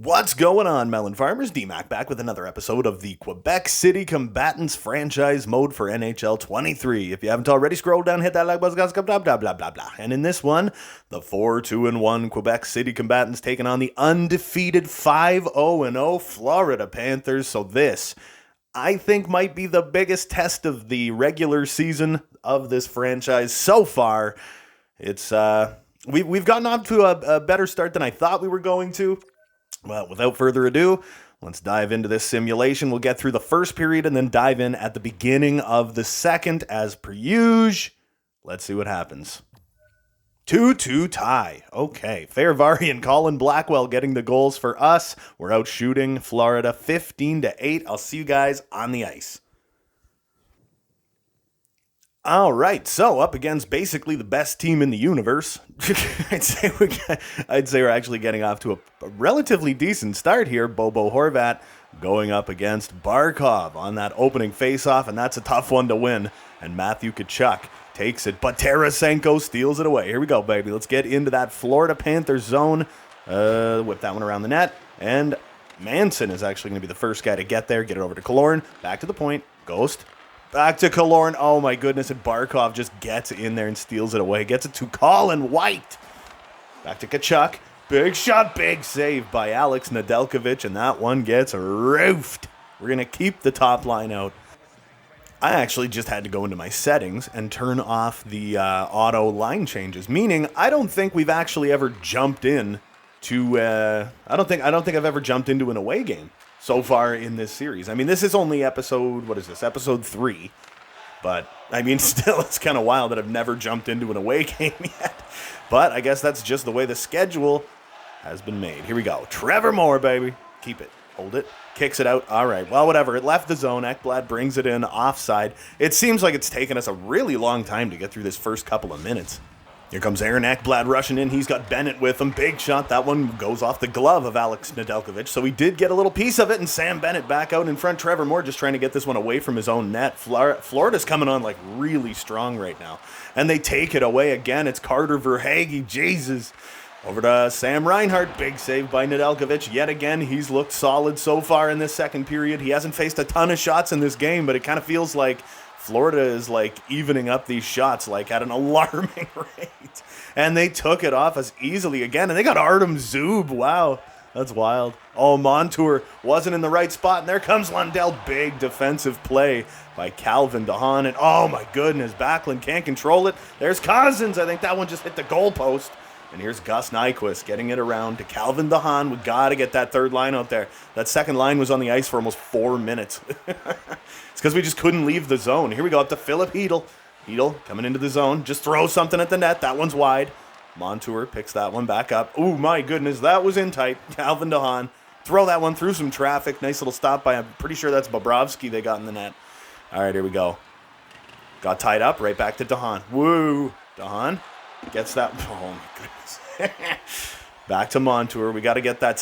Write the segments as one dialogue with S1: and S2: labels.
S1: What's going on, Melon Farmers? D-Mac back with another episode of the Quebec City Combattants franchise mode for NHL 23. If you haven't already, scroll down, hit that like button, blah, blah, blah, blah, blah. And in this one, the 4-2-1 Quebec City Combatants taking on the undefeated 5-0-0 Florida Panthers. So this, I think, might be the biggest test of the regular season of this franchise so far. It's, we've gotten off to a better start than I thought we were going to. Well, without further ado, let's dive into this simulation. We'll get through the first period and then dive in at the beginning of the second as per usual. Let's see what happens. 2-2 tie. Okay, Fairvari and Colin Blackwell getting the goals for us. We're out shooting Florida 15-8. I'll see you guys on the ice. All right, so up against basically the best team in the universe. I'd say we're actually getting off to a relatively decent start here. Bobo Horvat going up against Barkov on that opening faceoff, and that's a tough one to win. And Matthew Tkachuk takes it, but Tarasenko steals it away. Here we go, baby. Let's get into that Florida Panthers zone. Whip that one around the net, and Manson is actually going to be the first guy to get there. Get it over to Killorn. Back to the point. Ghost. Back to Killorn. Oh my goodness, and Barkov just gets in there and steals it away. Gets it to Colin White. Back to Tkachuk. Big shot, big save by Alex Nedeljkovic, and that one gets roofed. We're going to keep the top line out. I actually just had to go into my settings and turn off the auto line changes, meaning I don't think we've actually ever jumped in to I don't think I've ever jumped into an away game so far in this series. I mean, this is only episode 3. But, I mean, still, it's kind of wild that I've never jumped into an away game yet. But I guess that's just the way the schedule has been made. Here we go. Trevor Moore, baby. Keep it. Hold it. Kicks it out. All right. Well, whatever. It left the zone. Ekblad brings it in offside. It seems like it's taken us a really long time to get through this first couple of minutes. Here comes Aaron Ekblad rushing in. He's got Bennett with him. Big shot. That one goes off the glove of Alex Nedeljkovic. So he did get a little piece of it, and Sam Bennett back out in front. Trevor Moore just trying to get this one away from his own net. Florida's coming on like really strong right now. And they take it away again. It's Carter Verhaeghe. Jesus. Over to Sam Reinhart. Big save by Nedeljkovic. Yet again, he's looked solid so far in this second period. He hasn't faced a ton of shots in this game, but it kind of feels like Florida is like evening up these shots like at an alarming rate. And they took it off us easily again. And they got Artem Zub. Wow, that's wild. Oh, Montour wasn't in the right spot. And there comes Lundell. Big defensive play by Calvin DeHaan. And oh my goodness, Backlund can't control it. There's Cousins. I think that one just hit the goalpost. And here's Gus Nyquist getting it around to Calvin DeHaan. We got to get that third line out there. That second line was on the ice for almost 4 minutes. It's because we just couldn't leave the zone. Here we go up to Philip Hedl. Hedl coming into the zone. Just throw something at the net. That one's wide. Montour picks that one back up. Oh, my goodness. That was in tight. Calvin DeHaan. Throw that one through some traffic. Nice little stop by, I'm pretty sure that's Bobrovsky they got in the net. All right, here we go. Got tied up. Right back to DeHaan. Woo. DeHaan gets that. Oh, my goodness. Back to Montour. We got to get that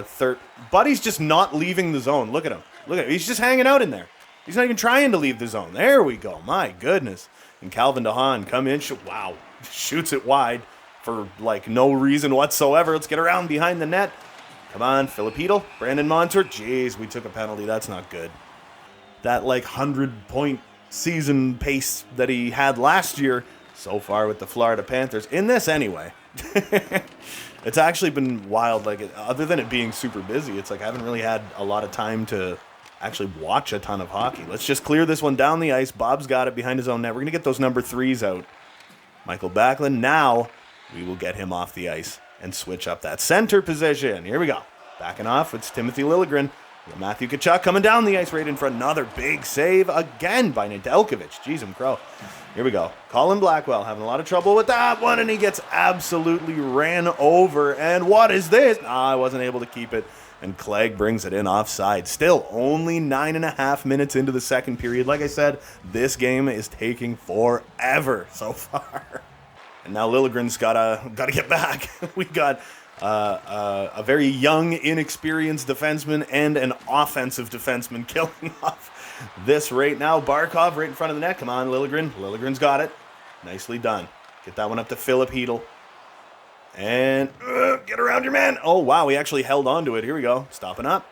S1: third. Buddy's just not leaving the zone. Look at him. Look at him. He's just hanging out in there. He's not even trying to leave the zone. There we go. My goodness. And Calvin DeHaan come in. Wow. Shoots it wide for like no reason whatsoever. Let's get around behind the net. Come on. Philip Hedl. Brandon Montour. Jeez, we took a penalty. That's not good. That like 100-point season pace that he had last year so far with the Florida Panthers. In this anyway. It's actually been wild. Like, other than it being super busy, it's like I haven't really had a lot of time to actually watch a ton of hockey. Let's just clear this one down the ice. Bob's got it behind his own net. We're going to get those number 3s out. Michael Backlund. Now we will get him off the ice and switch up that center position. Here we go. Backing off. It's Timothy Liljegren. Matthew Tkachuk coming down the ice right in front. Another big save again by Nedeljkovic. Jeez, I'm crow. Here we go. Colin Blackwell having a lot of trouble with that one, and he gets absolutely ran over. And what is this? I wasn't able to keep it. And Clegg brings it in offside. Still only 9.5 minutes into the second period. Like I said, this game is taking forever so far. And now Liljegren's gotta get back. We got a very young, inexperienced defenseman and an offensive defenseman killing off this right now. Barkov right in front of the net. Come on, Liljegren. Liljegren's got it. Nicely done. Get that one up to Philip Hedl. And get around your man. Oh, wow, he actually held on to it. Here we go. Stopping up.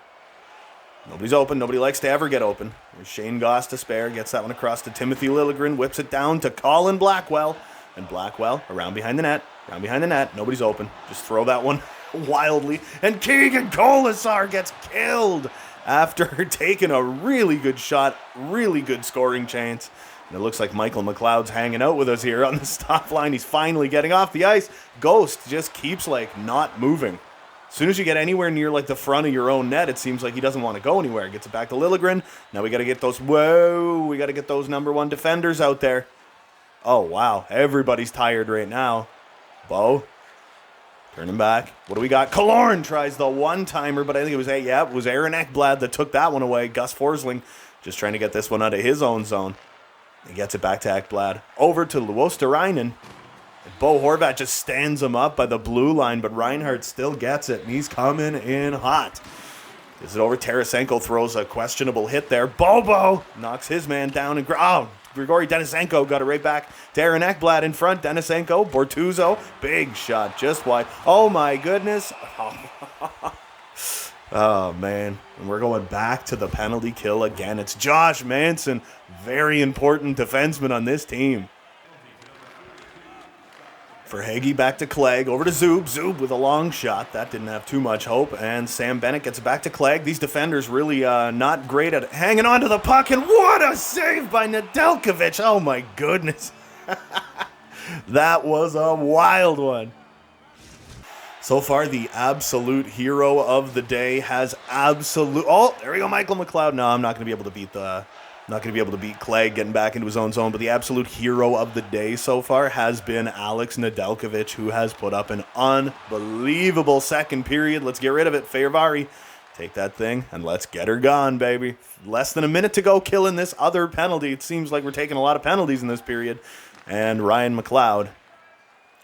S1: Nobody's open. Nobody likes to ever get open. There's Shane Goss to spare. Gets that one across to Timothy Liljegren. Whips it down to Colin Blackwell. And Blackwell around behind the net. Around behind the net. Nobody's open. Just throw that one wildly. And Keegan Colasar gets killed after taking a really good shot. Really good scoring chance. And it looks like Michael McLeod's hanging out with us here on the stop line. He's finally getting off the ice. Ghost just keeps, like, not moving. As soon as you get anywhere near, like, the front of your own net, it seems like he doesn't want to go anywhere. Gets it back to Liljegren. Now we got to get those, we got to get those number one defenders out there. Oh, wow. Everybody's tired right now. Bo, turning back. What do we got? Killorn tries the one-timer, but I think it was Aaron Ekblad that took that one away. Gus Forsling just trying to get this one out of his own zone. He gets it back to Ekblad. Over to Luosterainen. Bo Horvat just stands him up by the blue line, but Reinhart still gets it, and he's coming in hot. Gets it over. Tarasenko throws a questionable hit there. Bobo knocks his man down, and Grigory Denisenko got it right back to Aaron Ekblad in front. Denisenko, Bortuzzo, big shot just wide. Oh, my goodness. Oh, man. And we're going back to the penalty kill again. It's Josh Manson, very important defenseman on this team. Verhaeghe back to Clegg, over to Zub. Zub with a long shot. That didn't have too much hope. And Sam Bennett gets it back to Clegg. These defenders really not great at hanging on to the puck. And what a save by Nedeljkovic. Oh, my goodness. That was a wild one. So far, the absolute hero of the day has absolute... Oh, there we go, Michael McLeod. No, I'm not going to be able to beat Clegg getting back into his own zone, but the absolute hero of the day so far has been Alex Nedeljkovic, who has put up an unbelievable second period. Let's get rid of it. Fehervari, take that thing, and let's get her gone, baby. Less than a minute to go killing this other penalty. It seems like we're taking a lot of penalties in this period. And Ryan McLeod.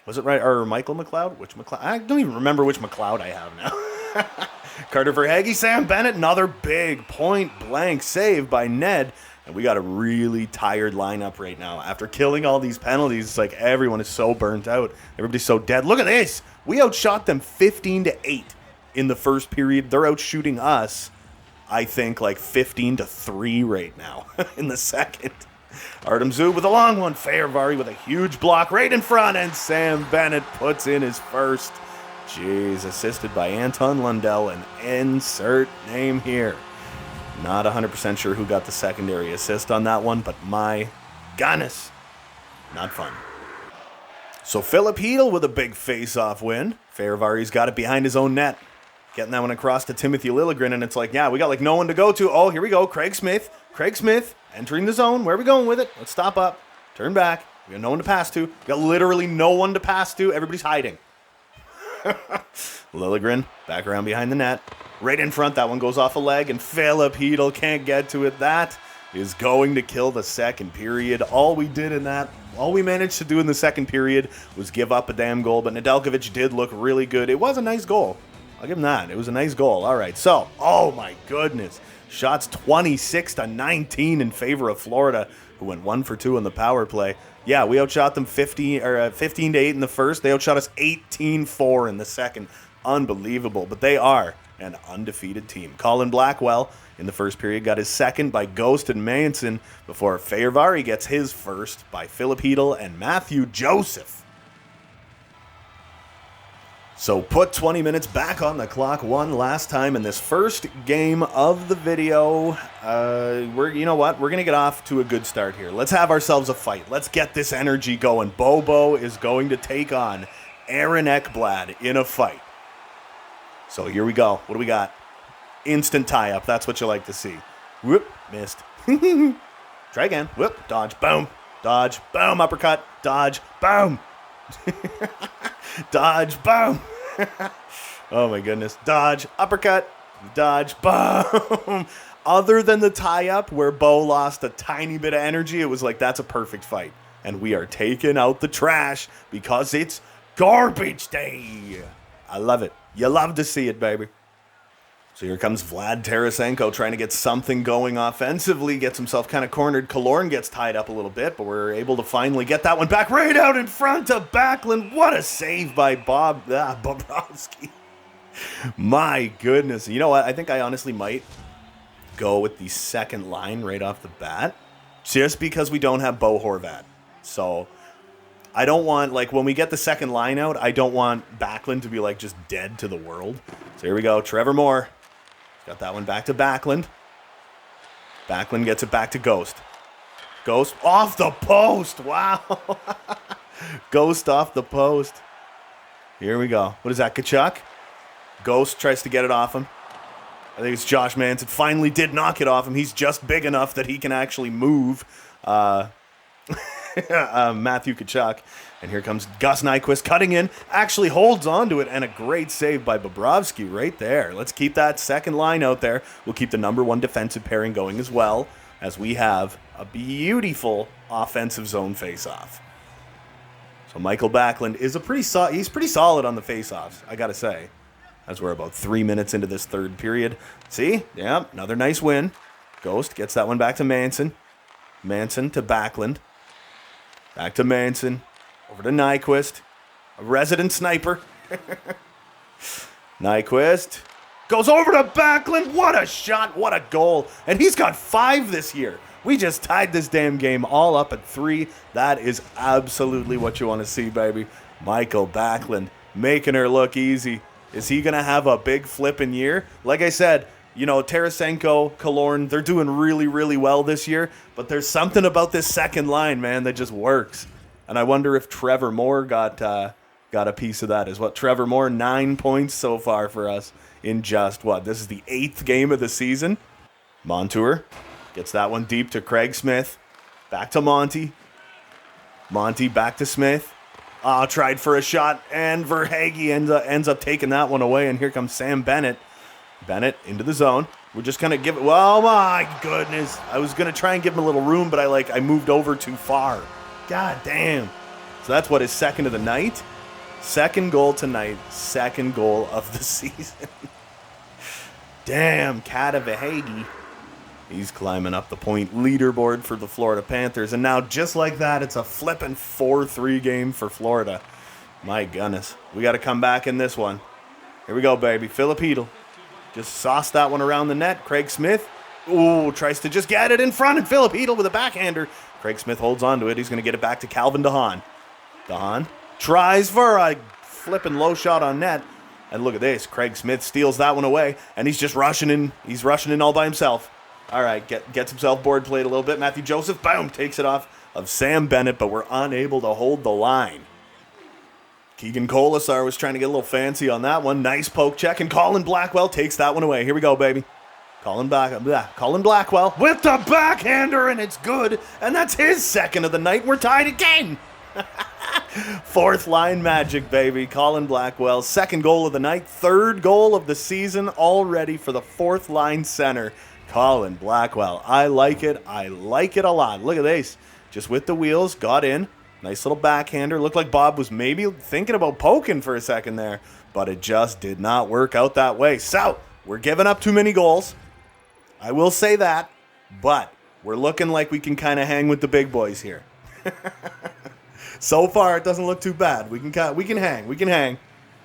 S1: Was it right? Or Michael McLeod? Which McLeod? I don't even remember which McLeod I have now. Carter Verhaeghe, Sam Bennett, another big point-blank save by Ned. And we got a really tired lineup right now. After killing all these penalties, it's like everyone is so burnt out. Everybody's so dead. Look at this. We outshot them 15-8 in the first period. They're outshooting us, I think, like 15-3 right now in the second. Artem Zub with a long one. Fehervari with a huge block right in front. And Sam Bennett puts in his first. Jeez, assisted by Anton Lundell, and insert name here. Not 100% sure who got the secondary assist on that one, but my goodness, not fun. So Philip Hedl with a big face-off win. Fehervari's got it behind his own net. Getting that one across to Timothy Liljegren, and it's like, yeah, we got like no one to go to. Oh, here we go, Craig Smith entering the zone. Where are we going with it? Let's stop up, turn back. We got no one to pass to. We got literally no one to pass to. Everybody's hiding. Liljegren back around behind the net. Right in front, that one goes off a leg, and Philip Hedl can't get to it. That is going to kill the second period. All we managed to do in the second period was give up a damn goal, but Nedeljkovic did look really good. It was a nice goal. I'll give him that. It was a nice goal. All right, so, oh my goodness. Shots 26-19 in favor of Florida, who went 1 for 2 on the power play. Yeah, we outshot them 15-8 in the first. They outshot us 18-4 in the second. Unbelievable, but they are an undefeated team. Colin Blackwell in the first period got his second by Ghost and Manson before Fehervari gets his first by Philip Hedl and Matthew Joseph. So put 20 minutes back on the clock one last time in this first game of the video. You know what? We're going to get off to a good start here. Let's have ourselves a fight. Let's get this energy going. Bobo is going to take on Aaron Ekblad in a fight. So here we go. What do we got? Instant tie-up. That's what you like to see. Whoop, missed. Try again. Whoop, dodge, boom. Dodge, boom, uppercut. Dodge, boom. Dodge, boom. Oh my goodness. Dodge, uppercut. Dodge, boom. Other than the tie-up where Bo lost a tiny bit of energy, it was like, that's a perfect fight. And we are taking out the trash because it's garbage day. I love it. You love to see it, baby. So here comes Vlad Tarasenko trying to get something going offensively, gets himself kind of cornered. Killorn gets tied up a little bit, but we're able to finally get that one back right out in front of Backlund. What a save by Bobrovsky. My goodness. You know what? I think I honestly might go with the second line right off the bat, just because we don't have Bo Horvat. So I don't want, like, when we get the second line out, I don't want Backlund to be, like, just dead to the world. So here we go. Trevor Moore. Got that one back to Backlund. Backlund gets it back to Ghost. Ghost off the post. Wow. Ghost off the post. Here we go. What is that, Tkachuk? Ghost tries to get it off him. I think it's Josh Manson. Finally did knock it off him. He's just big enough that he can actually move Matthew Tkachuk. And here comes Gus Nyquist cutting in, actually holds on to it, and a great save by Bobrovsky right there. Let's keep that second line out there. We'll keep the number one defensive pairing going as well, as we have a beautiful offensive zone face-off. So Michael Backlund is he's pretty solid on the face-offs, I gotta say, as we're about 3 minutes into this third period. See? Yeah, another nice win. Ghost gets that one back to Manson. Manson to Backlund. Back to Manson. Over to Nyquist. A resident sniper. Nyquist goes over to Backlund. What a shot. What a goal. And he's got 5 this year. We just tied this damn game all up at 3. That is absolutely what you want to see, baby. Michael Backlund making her look easy. Is he going to have a big flipping year? Like I said, you know, Tarasenko, Killorn, they're doing really, really well this year. But there's something about this second line, man, that just works. And I wonder if Trevor Moore got a piece of that as well. Trevor Moore, 9 points so far for us in just, what, this is the 8th game of the season. Montour gets that one deep to Craig Smith. Back to Monty. Monty back to Smith. Tried for a shot, and Verhaeghe ends up taking that one away. And here comes Sam Bennett. Bennett into the zone. We're just going to give it, oh my goodness. I was going to try and give him a little room, but I moved over too far. God damn. So that's what, his second of the night? Second goal tonight. Second goal of the season. Damn, Kata Verhaeghe. He's climbing up the point leaderboard for the Florida Panthers. And now, just like that, it's a flippin' 4-3 game for Florida. My goodness. We got to come back in this one. Here we go, baby. Philip Hedl. Just sauced that one around the net. Craig Smith. Ooh, tries to just get it in front. And Philip Hedl with a backhander. Craig Smith holds on to it. He's going to get it back to Calvin DeHaan. DeHaan tries for a flipping low shot on net. And look at this. Craig Smith steals that one away. And he's just rushing in. He's rushing in all by himself. All right, gets himself board played a little bit. Matthew Joseph, boom, takes it off of Sam Bennett, but we're unable to hold the line. Keegan Colasar was trying to get a little fancy on that one. Nice poke check, and Colin Blackwell takes that one away. Here we go, baby. Colin Blackwell with the backhander, and it's good. And that's his second of the night. We're tied again. Fourth line magic, baby. Colin Blackwell, second goal of the night, third goal of the season already for the fourth line center. Colin Blackwell. I like it. I like it a lot. Look at this. Just with the wheels, got in. Nice little backhander. Looked like Bob was maybe thinking about poking for a second there, but it just did not work out that way. So, we're giving up too many goals. I will say that, but we're looking like we can kind of hang with the big boys here. So far, it doesn't look too bad. We can hang. We can hang.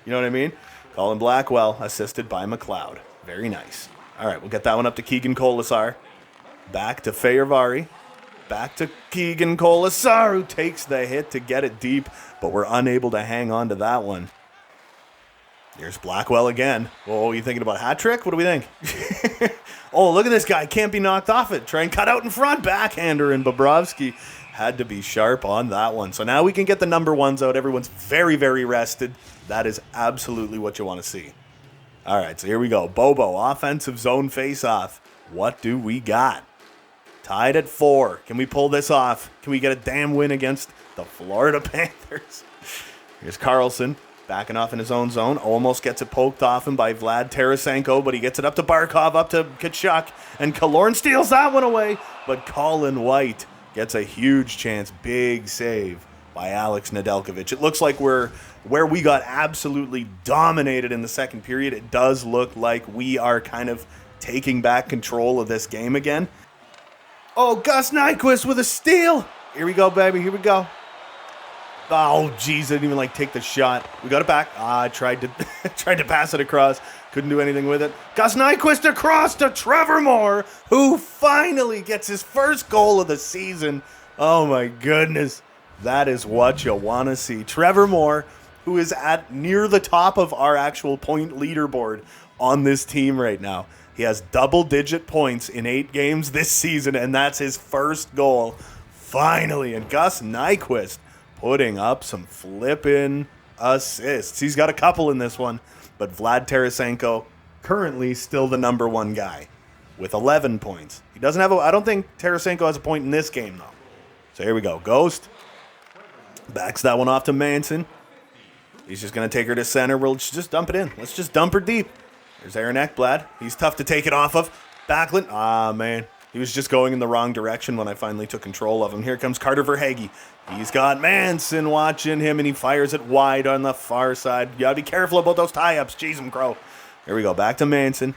S1: You know what I mean? Colin Blackwell, assisted by McLeod. Very nice. All right, we'll get that one up to Keegan Colasar. Back to Feyervari. Back to Keegan Colasar, who takes the hit to get it deep, but we're unable to hang on to that one. Here's Blackwell again. Oh, you thinking about a hat trick? What do we think? Oh, look at this guy. Can't be knocked off it. Try and cut out in front. Backhander, and Bobrovsky had to be sharp on that one. So now we can get the number ones out. Everyone's very, very rested. That is absolutely what you want to see. All right, so here we go. Bobo, offensive zone face-off. What do we got? Tied at 4. Can we pull this off? Can we get a damn win against the Florida Panthers? Here's Carlson, backing off in his own zone. Almost gets it poked off him by Vlad Tarasenko, but he gets it up to Barkov, up to Tkachuk, and Killorn steals that one away. But Colin White gets a huge chance. Big save by Alex Nedeljkovic. It looks like we're where we got absolutely dominated in the second period, it does look like we are kind of taking back control of this game again. Oh, Gus Nyquist with a steal. Here we go, baby. Here we go. Oh, jeez, I didn't even take the shot. We got it back. I tried to tried to pass it across. Couldn't do anything with it. Gus Nyquist across to Trevor Moore, who finally gets his first goal of the season. Oh, my goodness. That is what you want to see. Trevor Moore, who is at near the top of our actual point leaderboard on this team right now. He has double-digit points in 8 games this season, and that's his first goal. Finally, and Gus Nyquist putting up some flippin' assists. He's got a couple in this one, but Vlad Tarasenko currently still the number 1 guy with 11 points. He doesn't have I don't think Tarasenko has a point in this game, though. So here we go. Ghost backs that one off to Manson. He's just going to take her to center. We'll just dump it in. Let's just dump her deep. There's Aaron Ekblad. He's tough to take it off of. Backlund. Ah, man. He was just going in the wrong direction when I finally took control of him. Here comes Carter Verhaeghe. He's got Manson watching him, and he fires it wide on the far side. You got to be careful about those tie-ups. Jeez, him crow. Here we go. Back to Manson.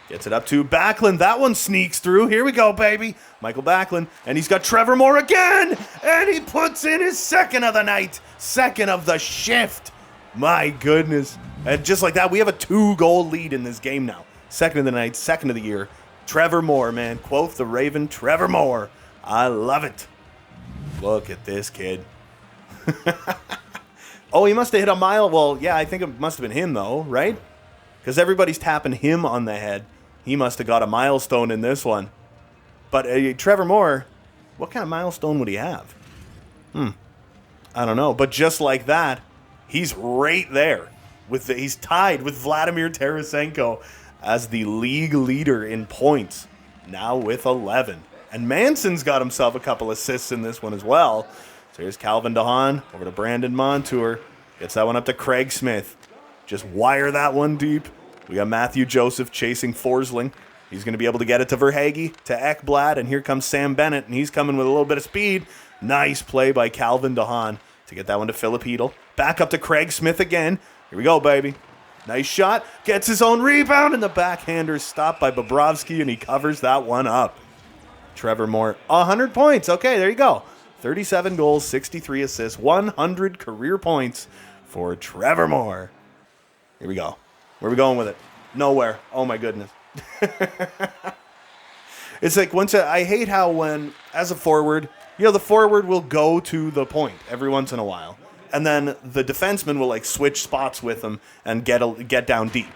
S1: Gets it up to Backlund. That one sneaks through. Here we go, baby. Michael Backlund. And he's got Trevor Moore again. And he puts in his second of the night. Second of the shift. My goodness. And just like that, we have a 2-goal lead in this game now. Second of the night, second of the year. Trevor Moore, man. Quoth the Raven, Trevor Moore. I love it. Look at this kid. Oh, he must have hit a mile. Well, yeah, I think it must have been him, though, right? Because everybody's tapping him on the head. He must have got a milestone in this one. But Trevor Moore, what kind of milestone would he have? I don't know. But just like that, he's right there. He's tied with Vladimir Tarasenko as the league leader in points, now with 11. And Manson's got himself a couple assists in this one as well. So here's Calvin DeHaan over to Brandon Montour. Gets that one up to Craig Smith. Just wire that one deep. We got Matthew Joseph chasing Forsling. He's going to be able to get it to Verhaeghe, to Ekblad, and here comes Sam Bennett, and he's coming with a little bit of speed. Nice play by Calvin DeHaan to get that one to Philip Hedl. Back up to Craig Smith again. Here we go, baby. Nice shot. Gets his own rebound, and the backhander's stopped by Bobrovsky, and he covers that one up. Trevor Moore, 100 points. Okay, there you go. 37 goals, 63 assists, 100 career points for Trevor Moore. Here we go. Where are we going with it? Nowhere. Oh, my goodness. It's like I hate how when, as a forward, the forward will go to the point every once in a while. And then the defenseman will switch spots with them and get down deep.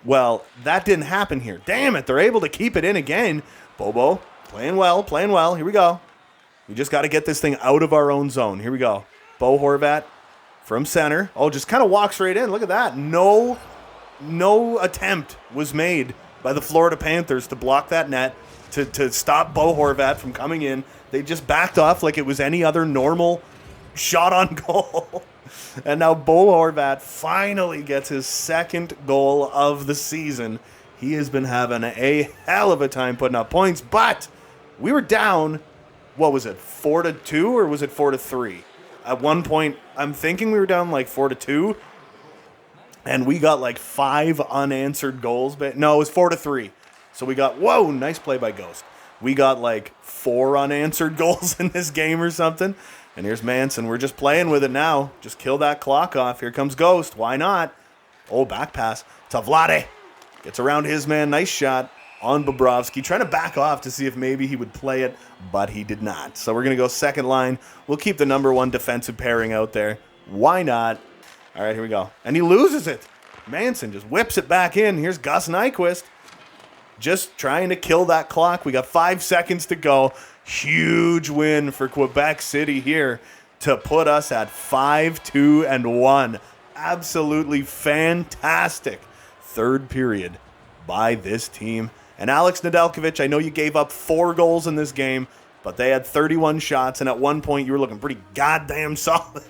S1: Well, that didn't happen here. Damn it, they're able to keep it in again. Bobo, playing well. Here we go. We just got to get this thing out of our own zone. Here we go. Bo Horvat from center. Oh, just kind of walks right in. Look at that. No attempt was made by the Florida Panthers to block that net, to stop Bo Horvat from coming in. They just backed off like it was any other normal shot on goal. And now Bo Horvat finally gets his second goal of the season. He has been having a hell of a time putting up points, but we were down, what was it, 4-2 or was it 4-3? At one point, I'm thinking we were down 4-2, and we got 5 unanswered goals. But no, it was 4-3. So we got, whoa, nice play by Ghost. We got 4 unanswered goals in this game or something. And here's Manson. We're just playing with it now. Just kill that clock off. Here comes Ghost. Why not? Oh, back pass to Vlade. Gets around his man. Nice shot on Bobrovsky. Trying to back off to see if maybe he would play it, but he did not. So we're going to go second line. We'll keep the number 1 defensive pairing out there. Why not? All right, here we go. And he loses it. Manson just whips it back in. Here's Gus Nyquist. Just trying to kill that clock. We got 5 seconds to go. Huge win for Quebec City here to put us at 5-2-1. Absolutely fantastic third period by this team. And Alex Nedeljkovic, I know you gave up 4 goals in this game, but they had 31 shots, and at one point you were looking pretty goddamn solid.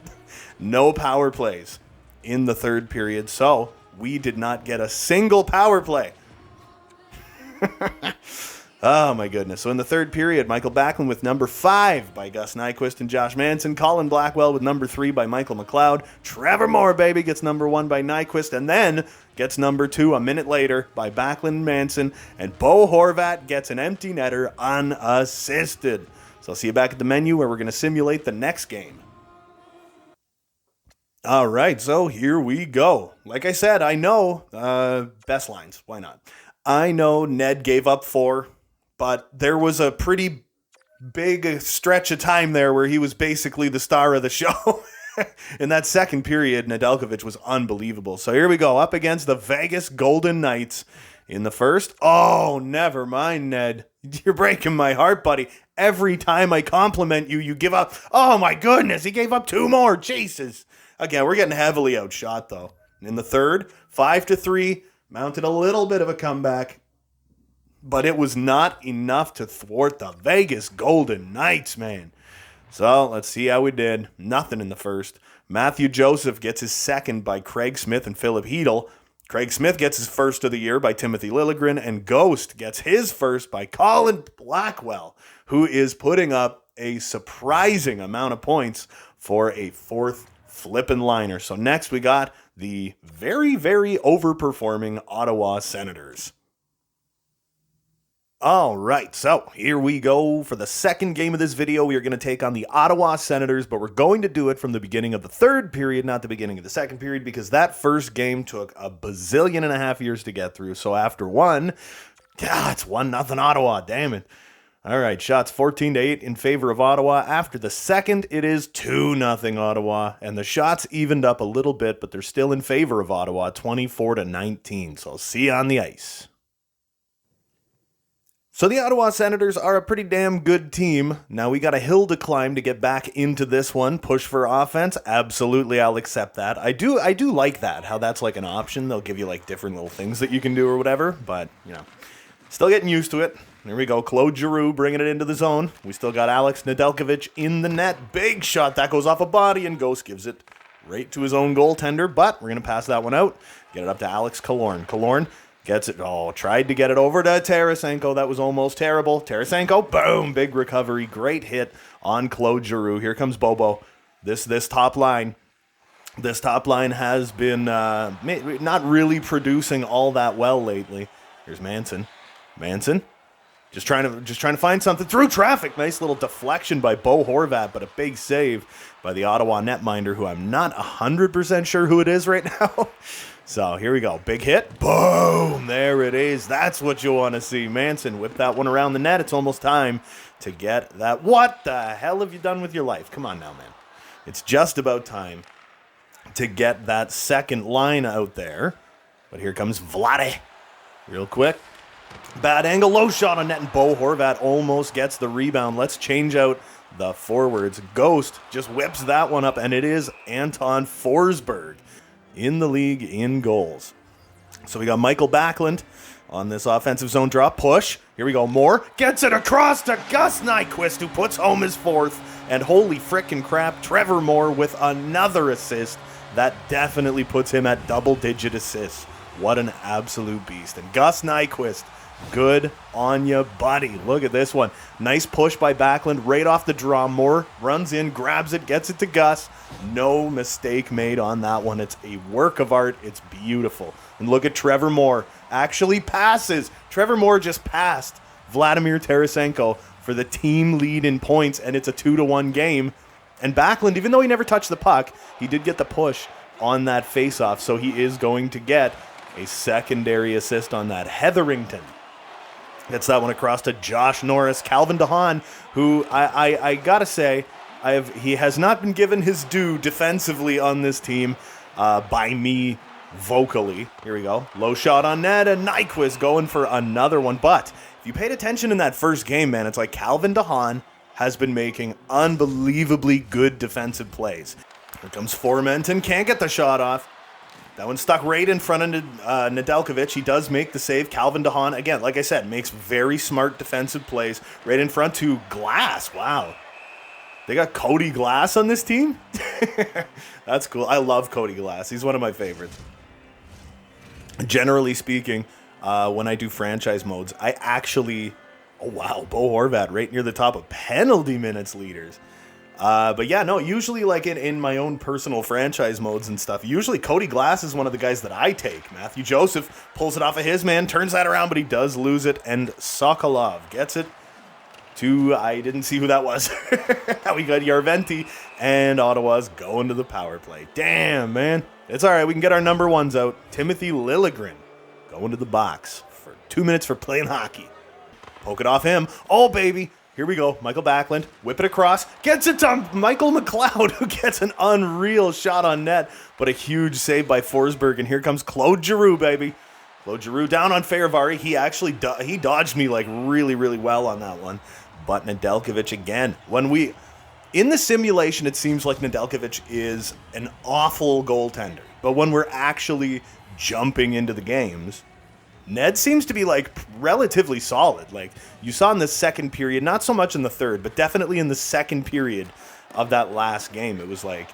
S1: No power plays in the third period, so we did not get a single power play. Oh, my goodness. So in the third period, Michael Backlund with number 5 by Gus Nyquist and Josh Manson. Colin Blackwell with number 3 by Michael McLeod. Trevor Moore, baby, gets number 1 by Nyquist and then gets number 2 a minute later by Backlund and Manson. And Bo Horvat gets an empty netter unassisted. So I'll see you back at the menu where we're going to simulate the next game. All right, so here we go. Like I said, I know best lines. Why not? I know Ned gave up 4. But there was a pretty big stretch of time there where he was basically the star of the show. In that second period, Nedeljkovic was unbelievable. So here we go, up against the Vegas Golden Knights in the first. Oh, never mind, Ned. You're breaking my heart, buddy. Every time I compliment you, you give up. Oh, my goodness, he gave up 2 more. Jesus. Again, we're getting heavily outshot, though. In the third, 5-3, mounted a little bit of a comeback. But it was not enough to thwart the Vegas Golden Knights, man. So let's see how we did. Nothing in the first. Matthew Joseph gets his second by Craig Smith and Philip Hedel. Craig Smith gets his first of the year by Timothy Liljegren. And Ghost gets his first by Colin Blackwell, who is putting up a surprising amount of points for a 4th flippin' liner. So next we got the very, very overperforming Ottawa Senators. All right, so here we go for the second game of this video. We are going to take on the Ottawa Senators, but we're going to do it from the beginning of the third period, not the beginning of the second period, because that first game took a bazillion and a half years to get through. So after one, it's 1-0 Ottawa, damn it. All right, shots 14-8 in favor of Ottawa. After the second, it is 2-0 Ottawa, and the shots evened up a little bit, but they're still in favor of Ottawa, 24-19. So I'll see you on the ice. So the Ottawa Senators are a pretty damn good team. Now we got a hill to climb to get back into this one. Push for offense? Absolutely, I'll accept that. I do like that, how that's like an option. They'll give you like different little things that you can do or whatever, but, you know, still getting used to it. There we go, Claude Giroux bringing it into the zone. We still got Alex Nedeljkovic in the net. Big shot, that goes off a body, and Ghost gives it right to his own goaltender, but we're going to pass that one out. Get it up to Alex Killorn. Killorn gets it. Oh, tried to get it over to Tarasenko. That was almost terrible. Tarasenko, boom, big recovery. Great hit on Claude Giroux. Here comes Bobo. This top line. This top line has been not really producing all that well lately. Here's Manson. Manson, just trying to find something through traffic. Nice little deflection by Bo Horvat, but a big save by the Ottawa netminder, who I'm not 100% sure who it is right now. So here we go. Big hit. Boom. There it is. That's what you want to see. Manson whipped that one around the net. It's almost time to get that. What the hell have you done with your life? Come on now, man. It's just about time to get that second line out there. But here comes Vlade. Real quick. Bad angle. Low shot on net, and Bo Horvat almost gets the rebound. Let's change out the forwards. Ghost just whips that one up, and it is Anton Forsberg in the league in goals. So we got Michael Backlund on this offensive zone draw. Push. Here we go. Moore gets it across to Gus Nyquist, who puts home his 4th. And holy frickin' crap, Trevor Moore with another assist. That definitely puts him at double-digit assists. What an absolute beast. And Gus Nyquist, good on you, buddy. Look at this one. Nice push by Backlund right off the draw. Moore runs in, grabs it, gets it to Gus. No mistake made on that one. It's a work of art. It's beautiful. And look at Trevor Moore. Actually passes. Trevor Moore just passed Vladimir Tarasenko for the team lead in points, and it's a 2-1 game. And Backlund, even though he never touched the puck, he did get the push on that faceoff, so he is going to get a secondary assist on that. Hetherington gets that one across to Josh Norris. Calvin DeHaan, who I gotta say, he has not been given his due defensively on this team by me vocally. Here we go. Low shot on net, and Nyquist going for another one. But if you paid attention in that first game, man, it's like Calvin DeHaan has been making unbelievably good defensive plays. Here comes Formenton, can't get the shot off. That one stuck right in front of Nedeljkovic. He does make the save. Calvin DeHaan, again, like I said, makes very smart defensive plays right in front to Glass. Wow. They got Cody Glass on this team? That's cool. I love Cody Glass. He's one of my favorites. Generally speaking, when I do franchise modes, I actually Oh, wow. Bo Horvat right near the top of penalty minutes leaders. But yeah, no, usually like in my own personal franchise modes and stuff, usually Cody Glass is one of the guys that I take. Matthew Joseph pulls it off of his man, turns that around, but he does lose it, and Sokolov gets it to, I didn't see who that was. We got Yarventi, and Ottawa's going to the power play. Damn, man. It's all right. We can get our number ones out. Timothy Liljegren going to the box for 2 minutes for playing hockey. Poke it off him. Oh, baby. Here we go. Michael Backlund. Whip it across. Gets it to Michael McLeod, who gets an unreal shot on net. But a huge save by Forsberg. And here comes Claude Giroux, baby. Claude Giroux down on Fehérváry. He actually he dodged me like really, really well on that one. But Nedeljkovic again. In the simulation, it seems like Nedeljkovic is an awful goaltender. But when we're actually jumping into the games, Ned seems to be like relatively solid. Like you saw in the second period, not so much in the third, but definitely in the second period of that last game, it was like,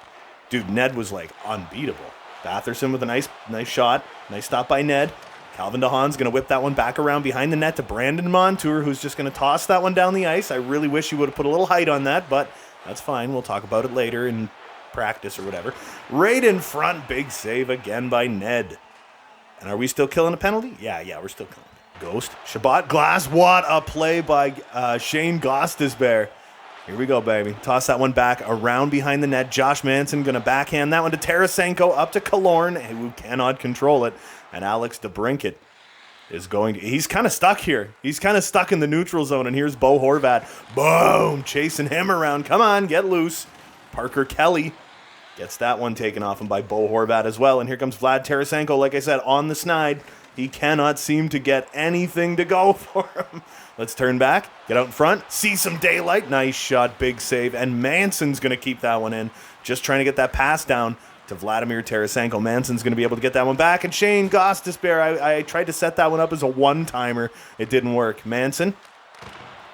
S1: dude, Ned was like unbeatable. Batherson with a nice shot, nice stop by Ned. Calvin DeHaan's going to whip that one back around behind the net to Brandon Montour, who's just going to toss that one down the ice. I really wish he would have put a little height on that, but that's fine. We'll talk about it later in practice or whatever. Right in front, big save again by Ned. And are we still killing a penalty? Yeah, we're still killing it. Ghost, Shabbat, Glass. What a play by Shane Gostisbehere. Here we go, baby. Toss that one back around behind the net. Josh Manson going to backhand that one to Tarasenko, up to Killorn, who cannot control it. And Alex DeBrincat is going to... He's kind of stuck here. He's kind of stuck in the neutral zone. And here's Bo Horvat. Boom! Chasing him around. Come on, get loose. Parker Kelly gets that one taken off him by Bo Horvat as well. And here comes Vlad Tarasenko, like I said, on the snide. He cannot seem to get anything to go for him. Let's turn back, get out in front, see some daylight. Nice shot, big save. And Manson's going to keep that one in. Just trying to get that pass down to Vladimir Tarasenko. Manson's going to be able to get that one back. And Shane Gostisbehere, I tried to set that one up as a one-timer. It didn't work. Manson,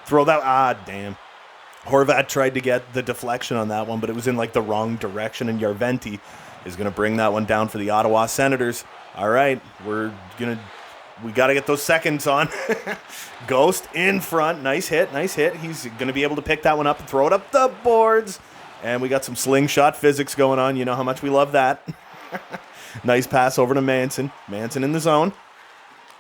S1: throw that. Damn. Horvat tried to get the deflection on that one, but it was in like the wrong direction, and Yarventi is going to bring that one down for the Ottawa Senators. All right, we got to get those seconds on. Ghost in front, nice hit. He's going to be able to pick that one up and throw it up the boards. And we got some slingshot physics going on. You know how much we love that. Nice pass over to Manson. Manson in the zone.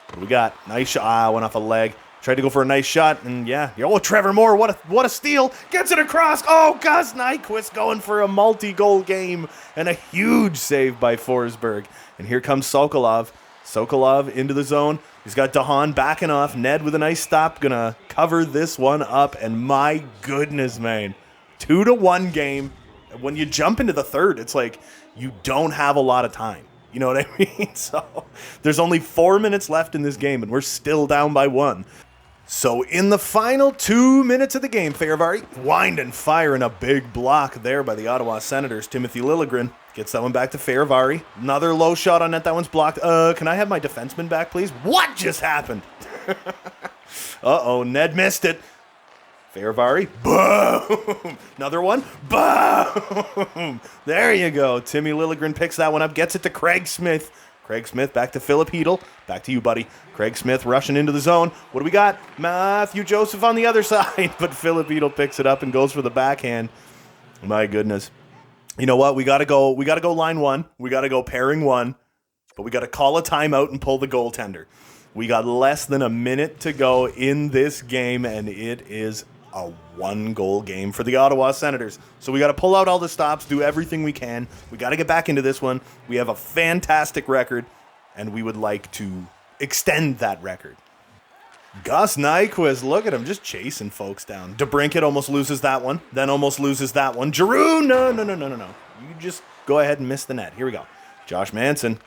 S1: What do we got? Nice shot. Went off a leg. Tried to go for a nice shot, and yeah. Oh, Trevor Moore, what a steal. Gets it across. Oh, Gus Nyquist going for a multi-goal game, and a huge save by Forsberg. And here comes Sokolov. Sokolov into the zone. He's got DeHaan backing off. Ned with a nice stop. Gonna cover this one up, and my goodness, man. 2-1 game. When you jump into the third, it's like you don't have a lot of time. You know what I mean? So there's only 4 minutes left in this game, and we're still down by 1. So in the final 2 minutes of the game, Fehérváry wind and fire in a big block there by the Ottawa Senators. Timothy Liljegren gets that one back to Fehérváry. Another low shot on net. That one's blocked. Can I have my defenseman back, please? What just happened? Uh-oh, Ned missed it. Fehérváry, boom! Another one, boom! There you go. Timmy Liljegren picks that one up, gets it to Craig Smith. Craig Smith back to Philip Hedl. Back to you, buddy. Craig Smith rushing into the zone. What do we got? Matthew Joseph on the other side, but Philip Hedl picks it up and goes for the backhand. My goodness. You know what? We gotta go line one. We gotta go pairing one, but we gotta call a timeout and pull the goaltender. We got less than a minute to go in this game, and it is a 1-goal game for the Ottawa Senators. So we got to pull out all the stops, do everything we can. We got to get back into this one. We have a fantastic record, and we would like to extend that record. Gus Nyquist, look at him, just chasing folks down. DeBrincat almost loses that one, then almost loses that one. Giroux, no. You just go ahead and miss the net. Here we go. Josh Manson.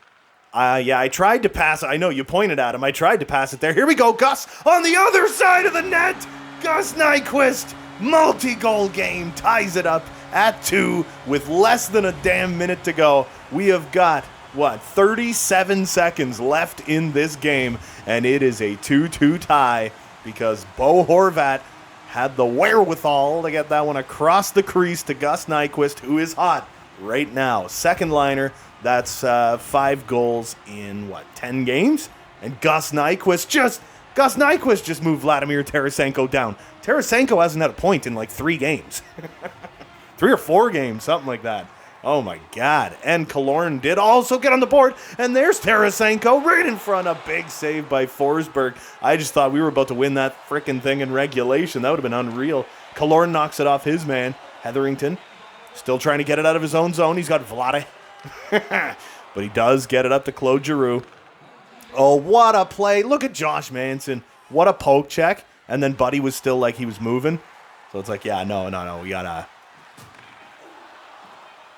S1: I tried to pass it. I know, you pointed at him. I tried to pass it there. Here we go, Gus on the other side of the net. Gus Nyquist, multi-goal game, ties it up at 2 with less than a damn minute to go. We have got, 37 seconds left in this game, and it is a 2-2 tie because Bo Horvat had the wherewithal to get that one across the crease to Gus Nyquist, who is hot right now. Second liner, that's 5 goals in, 10 games? And Gus Nyquist just Gus Nyquist just moved Vladimir Tarasenko down. Tarasenko hasn't had a point in like 3 games. 3 or 4 games, something like that. Oh my God. And Killorn did also get on the board. And there's Tarasenko right in front. A big save by Forsberg. I just thought we were about to win that frickin' thing in regulation. That would have been unreal. Killorn knocks it off his man, Hetherington. Still trying to get it out of his own zone. He's got Vlade. But he does get it up to Claude Giroux. Oh, what a play. Look at Josh Manson. What a poke check. And then Buddy was still like he was moving. So it's like, yeah, no. We got to...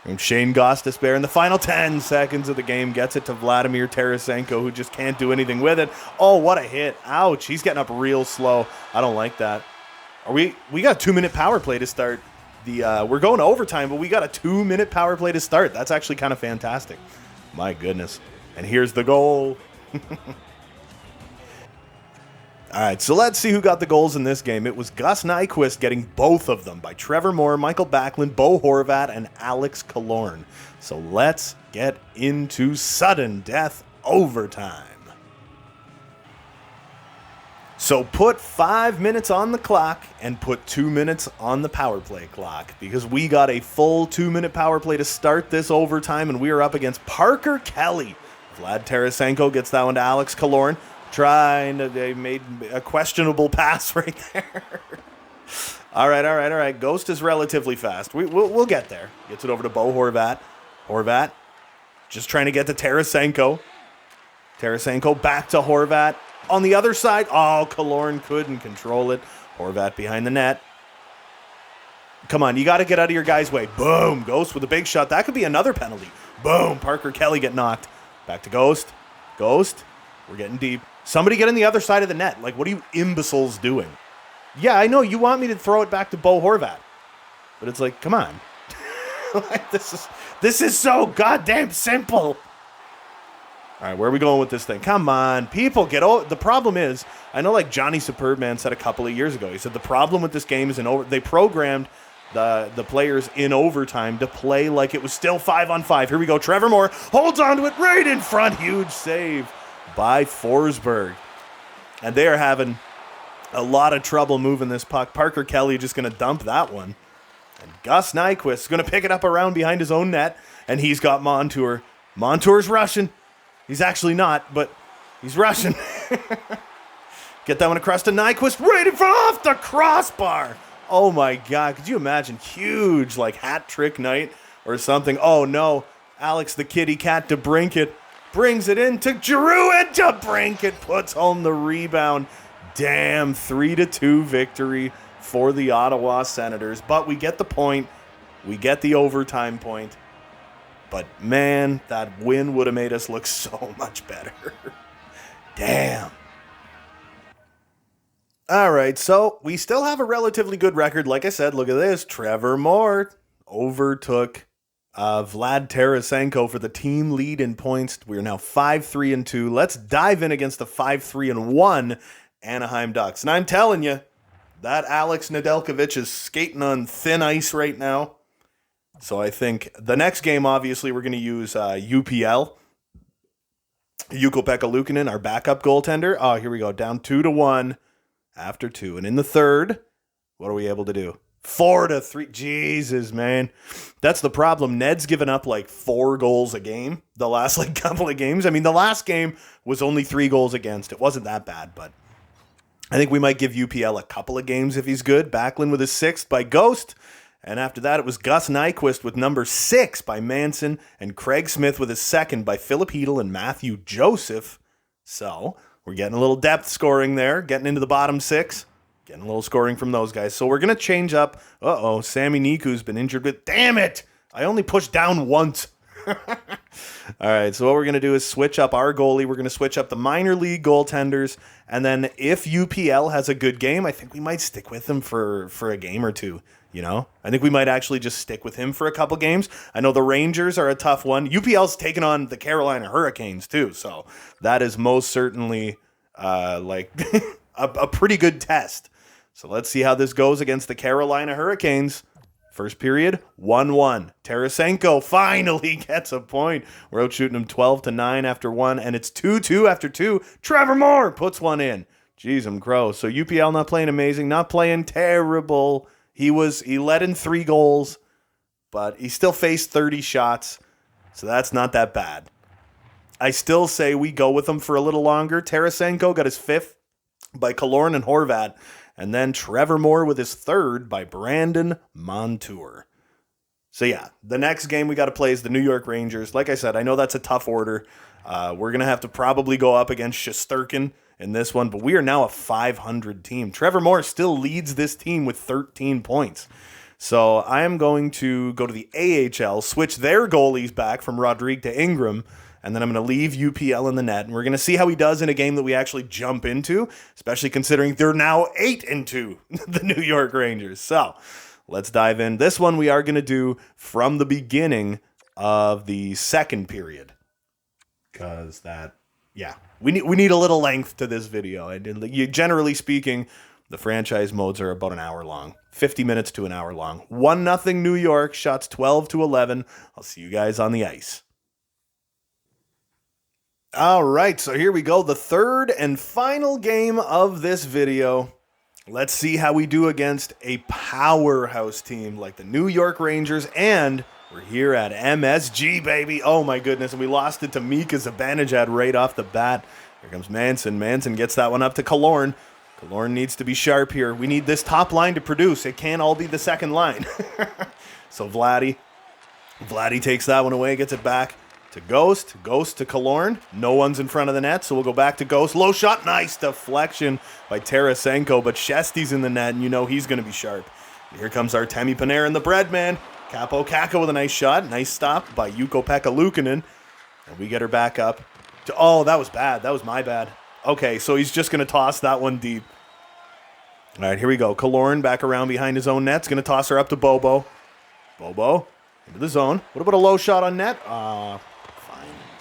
S1: And Shane Gostisbehere in the final 10 seconds of the game gets it to Vladimir Tarasenko, who just can't do anything with it. Oh, what a hit. Ouch. He's getting up real slow. I don't like that. We got a 2-minute power play to start. We're going to overtime, but we got a 2-minute power play to start. That's actually kind of fantastic. My goodness. And here's the goal. All right, so let's see who got the goals in this game. It was Gus Nyquist getting both of them by Trevor Moore, Michael Backlund, Bo Horvat, and Alex Killorn. So let's get into sudden death overtime. So put 5 minutes on the clock and put 2 minutes on the power play clock because we got a full 2-minute power play to start this overtime, and we are up against Parker Kelly. Vlad Tarasenko gets that one to Alex Killorn. They made a questionable pass right there. All right. Ghost is relatively fast. We'll get there. Gets it over to Bo Horvat. Horvat just trying to get to Tarasenko. Tarasenko back to Horvat. On the other side, oh, Killorn couldn't control it. Horvat behind the net. Come on, you got to get out of your guy's way. Boom, Ghost with a big shot. That could be another penalty. Boom, Parker Kelly get knocked. Back to Ghost. Ghost, we're getting deep. Somebody get on the other side of the net. Like, what are you imbeciles doing? Yeah, I know, you want me to throw it back to Bo Horvat. But it's like, come on. Like, this is so goddamn simple. All right, where are we going with this thing? Come on, people, get over. The problem is, I know like Johnny Superbman said a couple of years ago, he said the problem with this game is they programmed the players in overtime to play like it was still 5-on-5. Here we go, Trevor Moore holds on to it right in front. Huge save by Forsberg. And they are having a lot of trouble moving this puck. Parker Kelly just going to dump that one. And Gus Nyquist is going to pick it up around behind his own net, and he's got Montour. Montour's rushing. He's actually not, but he's rushing. Get that one across to Nyquist, right in front off the crossbar. Oh my God, could you imagine? Huge, like, hat trick night or something. Oh no, Alex the kitty cat DeBrincat brings it in to Giroux, and DeBrincat puts home the rebound. Damn, 3-2 victory for the Ottawa Senators. But we get the point. We get the overtime point. But man, that win would have made us look so much better. Damn. All right, so we still have a relatively good record. Like I said, look at this. Trevor Moore overtook Vlad Tarasenko for the team lead in points. We are now 5-3-2. Let's dive in against the 5-3-1 Anaheim Ducks. And I'm telling you, that Alex Nedeljkovic is skating on thin ice right now. So I think the next game, obviously, we're going to use UPL. Ukko-Pekka Luukkonen, our backup goaltender. Oh, here we go. Down 2-1 after 2. And in the third, what are we able to do? 4-3. Jesus, man. That's the problem. Ned's given up like 4 goals a game the last like couple of games. I mean, the last game was only 3 goals against. It wasn't that bad, but I think we might give UPL a couple of games if he's good. Backlund with his 6th by Ghost. And after that, it was Gus Nyquist with number 6 by Manson, and Craig Smith with his 2nd by Philip Hedl and Matthew Joseph. So we're getting a little depth scoring there, getting into the bottom 6, getting a little scoring from those guys. So we're going to change up. Sammy Niku's been injured, but damn it, I only pushed down once. All right, so what we're going to do is switch up our goalie. We're going to switch up the minor league goaltenders, and then if UPL has a good game, I think we might stick with them for a game or two. You know, I think we might actually just stick with him for a couple games. I know the Rangers are a tough one. UPL's taking on the Carolina Hurricanes too, so that is most certainly like a pretty good test. So let's see how this goes against the Carolina Hurricanes. First period, 1-1. Tarasenko finally gets a point. We're out shooting him 12-9 after 1, and it's 2-2 after 2. Trevor Moore puts one in. Jeez, I'm crow. So UPL not playing amazing, not playing terrible. He let in 3 goals, but he still faced 30 shots, so that's not that bad. I still say we go with him for a little longer. Tarasenko got his 5th by Killorn and Horvat, and then Trevor Moore with his 3rd by Brandon Montour. So yeah, the next game we got to play is the New York Rangers. Like I said, I know that's a tough order. We're going to have to probably go up against Shesterkin in this one, but we are now a 500 team. Trevor Moore still leads this team with 13 points. So I am going to go to the AHL, switch their goalies back from Rodrigue to Ingram, and then I'm going to leave UPL in the net. And we're going to see how he does in a game that we actually jump into, especially considering they're now 8-2, the New York Rangers. So let's dive in. This one we are going to do from the beginning of the second period. Because we need a little length to this video. Generally speaking, the franchise modes are about an hour long. 50 minutes to an hour long. 1-0 New York, shots 12-11. I'll see you guys on the ice. All right, so here we go. The third and final game of this video. Let's see how we do against a powerhouse team like the New York Rangers, and we're here at MSG, baby. Oh, my goodness, and we lost it to Mika Zibanejad right off the bat. Here comes Manson. Manson gets that one up to Killorn. Killorn needs to be sharp here. We need this top line to produce. It can't all be the second line. So Vladdy takes that one away, gets it back to Ghost. Ghost to Killorn. No one's in front of the net, so we'll go back to Ghost. Low shot. Nice deflection by Tarasenko, but Shesty's in the net, and you know he's going to be sharp. And here comes Artemi Panarin, the bread man. Capo Kakko with a nice shot. Nice stop by Ukko-Pekka Luukkonen. And we get her back up. Oh, that was bad. That was my bad. Okay, so he's just going to toss that one deep. All right, here we go. Killorn back around behind his own net. He's going to toss her up to Bobo. Bobo into the zone. What about a low shot on net? Fine.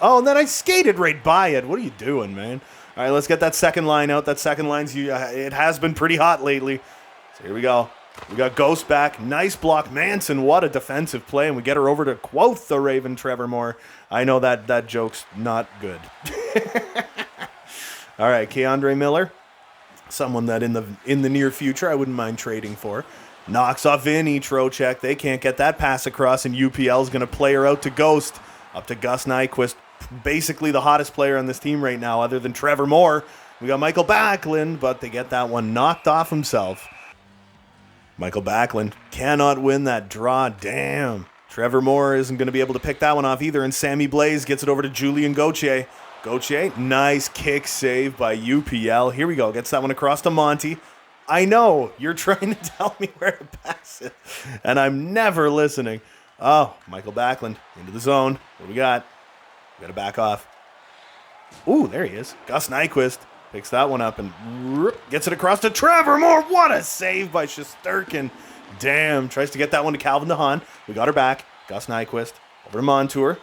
S1: Oh, and then I skated right by it. What are you doing, man? All right, let's get that second line out. That second line's it has been pretty hot lately. So here we go. We got Ghost back. Nice block. Manson, what a defensive play. And we get her over to quote the Raven, Trevor Moore. I know that joke's not good. All right, Keandre Miller. Someone that in the near future I wouldn't mind trading for. Knocks off Vinny Trocheck. They can't get that pass across, and UPL is going to play her out to Ghost. Up to Gus Nyquist. Basically the hottest player on this team right now other than Trevor Moore. We got Michael Backlund, but they get that one knocked off himself. Michael Backlund cannot win that draw. Damn. Trevor Moore isn't going to be able to pick that one off either, and Sammy Blaze gets it over to Julian Gauthier. Gauthier, nice kick save by UPL. Here we go. Gets that one across to Monty. I know. You're trying to tell me where to pass it, and I'm never listening. Oh, Michael Backlund into the zone. What do we got? We got to back off. Ooh, there he is. Gus Nyquist picks that one up and gets it across to Trevor Moore. What a save by Shesterkin. Damn. Tries to get that one to Calvin DeHaan. We got her back. Gus Nyquist over to Montour.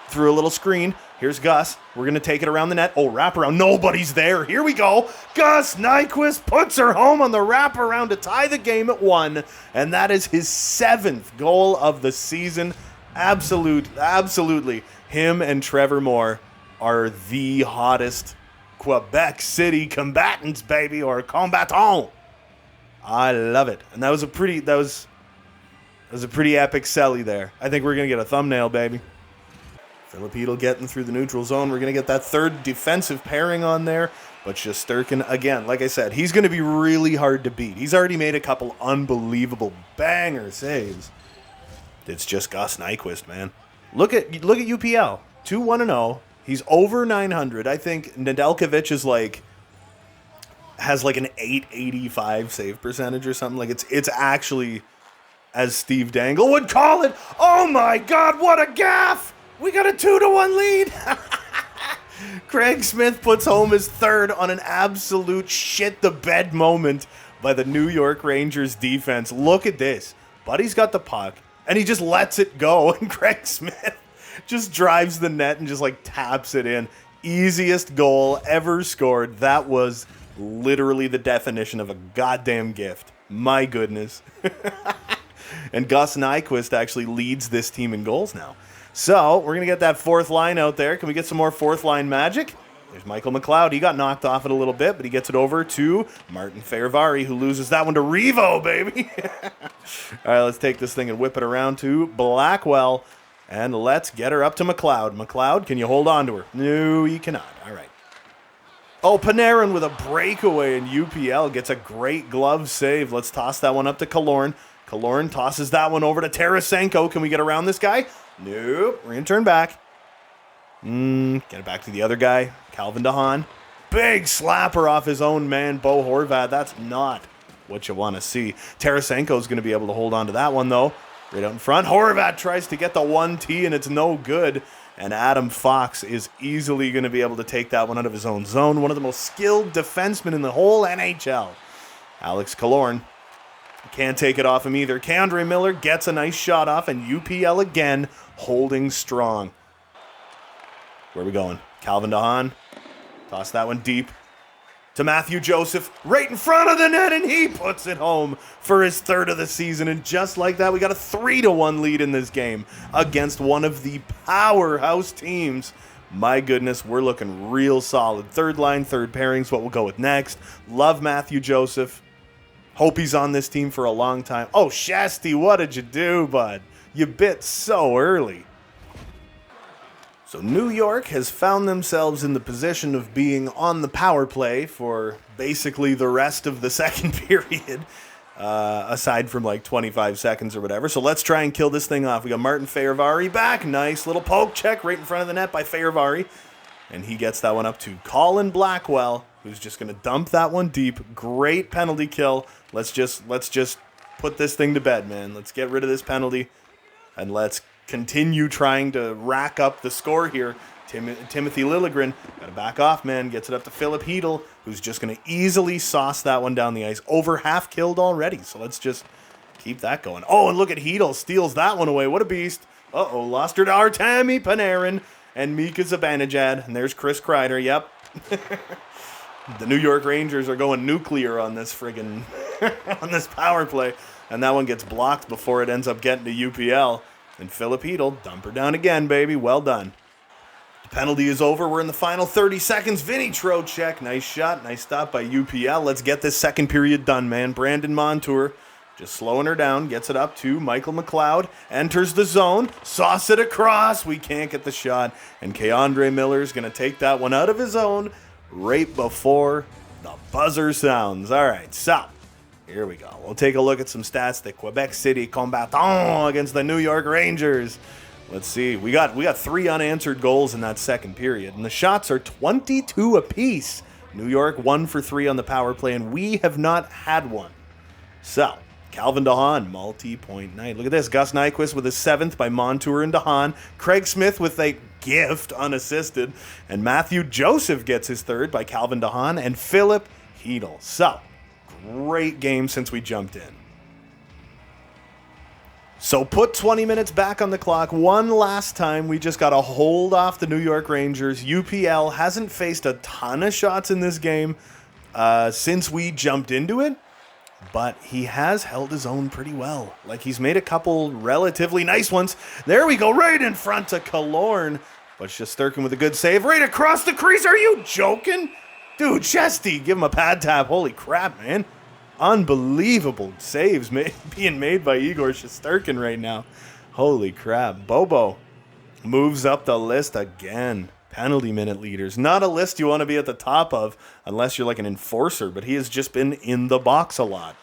S1: Through a little screen. Here's Gus. We're going to take it around the net. Oh, wraparound. Nobody's there. Here we go. Gus Nyquist puts her home on the wraparound to tie the game at 1. And that is his 7th goal of the season. Absolutely. Him and Trevor Moore are the hottest Quebec City Combattants, baby, or Combattants. I love it. And that was a pretty epic celly there. I think we're going to get a thumbnail, baby. Filipino getting through the neutral zone. We're going to get that third defensive pairing on there. But Shesterkin, again, like I said, he's going to be really hard to beat. He's already made a couple unbelievable banger saves. It's just Gus Nyquist, man. Look at UPL. 2-1-0. He's over 900. I think Nedeljkovic has like an 885 save percentage or something. Like it's actually, as Steve Dangle would call it, oh my God, what a gaffe! We got a 2-1 lead. Craig Smith puts home his 3rd on an absolute shit-the-bed moment by the New York Rangers defense. Look at this. Buddy's got the puck, and he just lets it go, and Craig Smith just drives the net and just, taps it in. Easiest goal ever scored. That was literally the definition of a goddamn gift. My goodness. And Gus Nyquist actually leads this team in goals now. So, we're going to get that 4th line out there. Can we get some more 4th line magic? There's Michael McLeod. He got knocked off it a little bit, but he gets it over to Martin Fehérváry, who loses that one to Revo, baby. All right, let's take this thing and whip it around to Blackwell. And let's get her up to McLeod. McLeod, can you hold on to her? No, you cannot. All right. Oh, Panarin with a breakaway, and UPL gets a great glove save. Let's toss that one up to Killorn. Killorn tosses that one over to Tarasenko. Can we get around this guy? Nope. We're going to turn back. Get it back to the other guy, Calvin DeHaan. Big slapper off his own man, Bo Horvat. That's not what you want to see. Tarasenko's going to be able to hold on to that one, though. Right out in front. Horvat tries to get the 1T, and it's no good. And Adam Fox is easily going to be able to take that one out of his own zone. One of the most skilled defensemen in the whole NHL. Alex Killorn can't take it off him either. K'Andre Miller gets a nice shot off, and UPL again holding strong. Where are we going? Calvin DeHaan. Toss that one deep to Matthew Joseph. Right in front of the net, and he puts it home for his third of the season. And just like that, we got a 3-1 lead in this game against one of the powerhouse teams. My goodness, we're looking real solid. Third line, third pairing's what we'll go with next. Love Matthew Joseph. Hope he's on this team for a long time. Oh, Shasty, what did you do, bud? You bit so early. So New York has found themselves in the position of being on the power play for basically the rest of the second period, aside from like 25 seconds or whatever. So let's try and kill this thing off. We got Martin Fehérváry back. Nice little poke check right in front of the net by Fehérváry. And he gets that one up to Colin Blackwell, who's just going to dump that one deep. Great penalty kill. Let's just put this thing to bed, man. Let's get rid of this penalty, and let's continue trying to rack up the score here. Timothy Liljegren got to back off, man. Gets it up to Filip Chytil, who's just going to easily sauce that one down the ice. Over half killed already, so let's just keep that going. Oh, and look at Chytil. Steals that one away. What a beast. Uh-oh, lost her to Artemi Panarin and Mika Zibanejad. And there's Chris Kreider. Yep. The New York Rangers are going nuclear on this friggin' on this power play. And that one gets blocked before it ends up getting to UPL. And Filip Chytil, dump her down again, baby. Well done. The penalty is over. We're in the final 30 seconds. Vinny Trocheck. Nice shot. Nice stop by UPL. Let's get this second period done, man. Brandon Montour just slowing her down. Gets it up to Michael McLeod. Enters the zone. Sauce it across. We can't get the shot. And K'Andre Miller is going to take that one out of his own right before the buzzer sounds. All right, so here we go. We'll take a look at some stats. The Quebec City Combattants against the New York Rangers. Let's see. We got 3 unanswered goals in that second period, and the shots are 22 apiece. New York 1 for 3 on the power play, and we have not had one. So, Calvin DeHaan, multi-point night. Look at this. Gus Nyquist with his 7th by Montour and DeHaan. Craig Smith with a gift unassisted. And Matthew Joseph gets his 3rd by Calvin DeHaan and Filip Chytil. So, great game since we jumped in. So put 20 minutes back on the clock one last time. We just got to hold off the New York Rangers. UPL hasn't faced a ton of shots in this game since we jumped into it, but he has held his own pretty well. Like, he's made a couple relatively nice ones. There we go, right in front of Killorn. But Shesterkin with a good save right across the crease. Are you joking? Dude, Chesty, give him a pad tap. Holy crap, man. Unbelievable saves being made by Igor Shesterkin right now. Holy crap. Bobo moves up the list again. Penalty minute leaders. Not a list you want to be at the top of unless you're like an enforcer, but he has just been in the box a lot.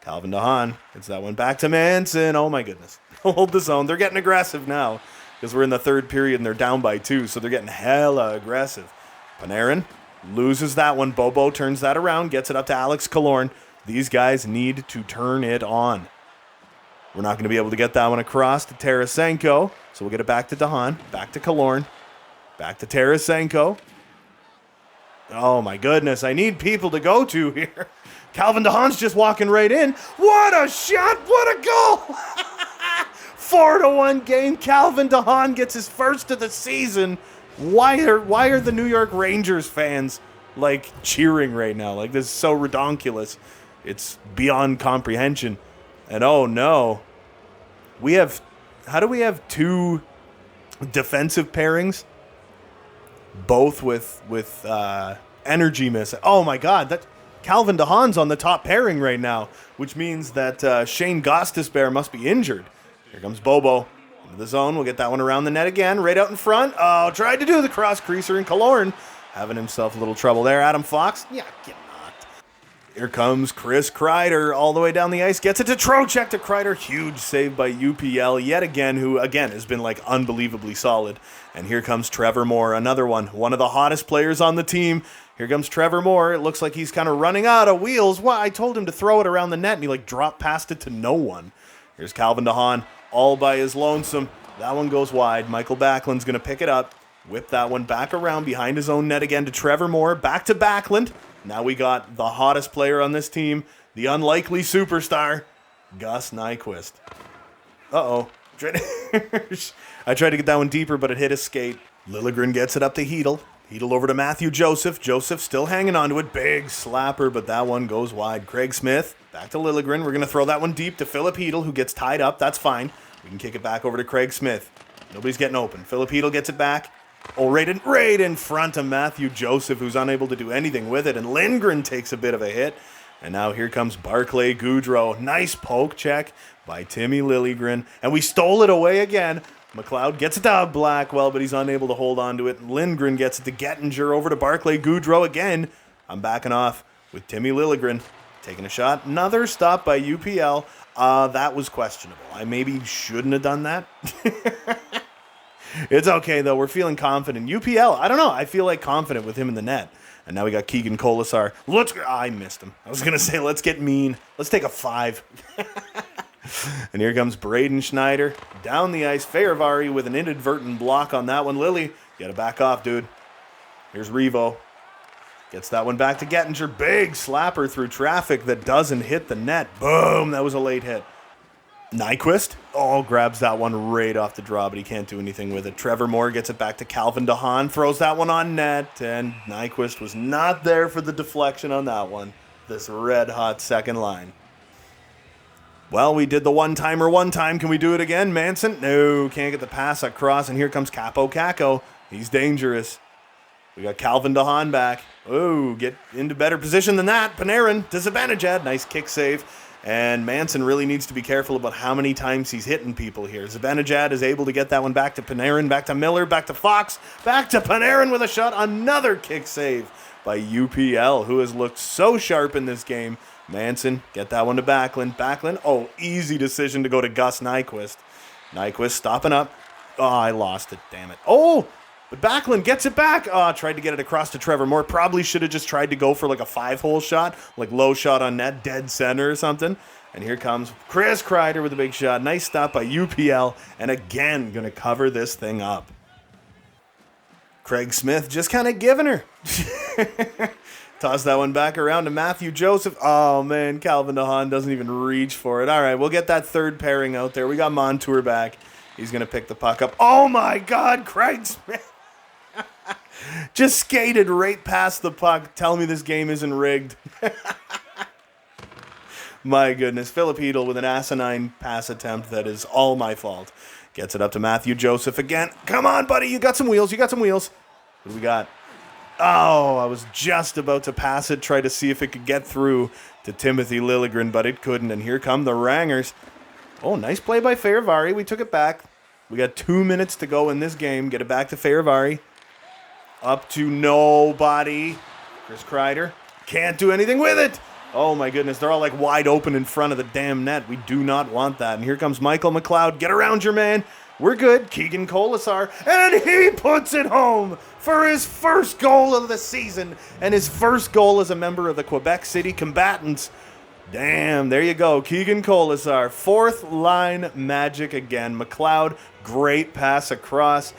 S1: Calvin DeHaan gets that one back to Manson. Oh my goodness. Hold the zone. They're getting aggressive now because we're in the third period and they're down by 2, so they're getting hella aggressive. Panarin loses that one. Bobo turns that around, gets it up to Alex Killorn. These guys need to turn it on. We're not going to be able to get that one across to Tarasenko, so we'll get it back to DeHaan, back to Killorn, back to Tarasenko. Oh my goodness, I need people to go to here. Calvin DeHaan's just walking right in. What a shot, what a goal! 4-1 game. Calvin DeHaan gets his first of the season. Why are the New York Rangers fans like cheering right now? Like, this is so redonkulous. It's beyond comprehension. And oh no, how do we have 2 defensive pairings both with energy miss. Oh my God, that Calvin DeHaan's on the top pairing right now, which means that Shane Gostisbehere must be injured. Here comes Bobo into the zone. We'll get that one around the net again, right out in front. Oh, tried to do the cross creaser, and Killorn having himself a little trouble there. Adam Fox, yeah, get knocked. Here comes Chris Kreider all the way down the ice. Gets it to Trocheck to Kreider. Huge save by UPL yet again, who again has been like unbelievably solid. And here comes Trevor Moore, another one of the hottest players on the team. Here comes Trevor Moore. It looks like he's kind of running out of wheels. Why? I told him to throw it around the net, and he like dropped past it to no one. Here's Calvin DeHaan all by his lonesome. That one goes wide. Michael Backlund's going to pick it up. Whip that one back around behind his own net again to Trevor Moore. Back to Backlund. Now we got the hottest player on this team, the unlikely superstar, Gus Nyquist. Uh-oh. I tried to get that one deeper, but it hit his skate. Liljegren gets it up to Hedel. Hedel over to Matthew Joseph. Joseph still hanging on to it. Big slapper, but that one goes wide. Craig Smith, back to Liljegren. We're going to throw that one deep to Philip Hedel, who gets tied up. That's fine. We can kick it back over to Craig Smith. Nobody's getting open. Philip Hedel gets it back. Oh, right in front of Matthew Joseph, who's unable to do anything with it. And Lindgren takes a bit of a hit. And now here comes Barclay Goodrow. Nice poke check by Timmy Liljegren. And we stole it away again. McLeod gets it to Blackwell, but he's unable to hold on to it. Lindgren gets it to Gettinger over to Barclay Goodrow again. I'm backing off with Timmy Liljegren. Taking a shot. Another stop by UPL. That was questionable. I maybe shouldn't have done that. It's okay, though. We're feeling confident. UPL, I don't know. I feel like confident with him in the net. And now we got Keegan Colasar. I missed him. I was going to say, let's get mean. Let's take a 5. And here comes Braden Schneider. Down the ice. Fehérváry with an inadvertent block on that one. Lily, you got to back off, dude. Here's Revo. Gets that one back to Gettinger. Big slapper through traffic that doesn't hit the net. Boom. That was a late hit. Nyquist, grabs that one right off the draw, but he can't do anything with it. Trevor Moore gets it back to Calvin DeHaan, throws that one on net, and Nyquist was not there for the deflection on that one. This red-hot second line. Well, we did the one-timer one time. Can we do it again, Manson? No, can't get the pass across, and here comes Capo Caco. He's dangerous. We got Calvin DeHaan back. Oh, get into better position than that. Panarin to Zibanejad. Nice kick save. And Manson really needs to be careful about how many times he's hitting people here. Zibanejad is able to get that one back to Panarin, back to Miller, back to Fox, back to Panarin with a shot. Another kick save by UPL, who has looked so sharp in this game. Manson, get that one to Backlund. Backlund, easy decision to go to Gus Nyquist. Nyquist stopping up. I lost it, damn it. But Backlund gets it back. Tried to get it across to Trevor Moore. Probably should have just tried to go for like a 5-hole shot, like low shot on net, dead center or something. And here comes Chris Kreider with a big shot. Nice stop by UPL. And again, going to cover this thing up. Craig Smith just kind of giving her. Toss that one back around to Matthew Joseph. Oh, man, Calvin DeHaan doesn't even reach for it. All right, we'll get that third pairing out there. We got Montour back. He's going to pick the puck up. Oh, my God, Craig Smith. Just skated right past the puck. Tell me this game isn't rigged. My goodness. Philip Hedel with an asinine pass attempt that is all my fault. Gets it up to Matthew Joseph again. Come on, buddy. You got some wheels. What do we got? I was just about to pass it, try to see if it could get through to Timothy Liljegren, but it couldn't. And here come the Rangers. Nice play by Fehérváry. We took it back. We got 2 minutes to go in this game. Get it back to Fehérváry. Up to nobody. Chris Kreider can't do anything with it. Oh my goodness, they're all like wide open in front of the damn net. We do not want that. And here comes Michael McLeod. Get around your man. We're good. Keegan Colasar. And he puts it home for his first goal of the season. And his first goal as a member of the Quebec City Combattants. Damn, there you go. Keegan Colasar. Fourth line magic again. McLeod, great pass across.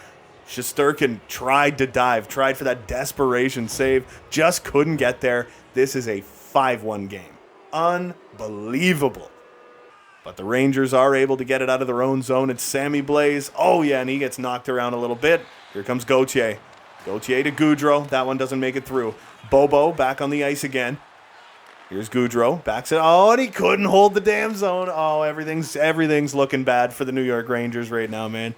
S1: Shesterkin tried to dive, tried for that desperation save, just couldn't get there. This is a 5-1 game. Unbelievable. But the Rangers are able to get it out of their own zone. It's Sammy Blaze. And he gets knocked around a little bit. Here comes Gauthier. Gauthier to Goodrow. That one doesn't make it through. Bobo back on the ice again. Here's Goodrow. Backs it. And he couldn't hold the damn zone. Everything's looking bad for the New York Rangers right now, man.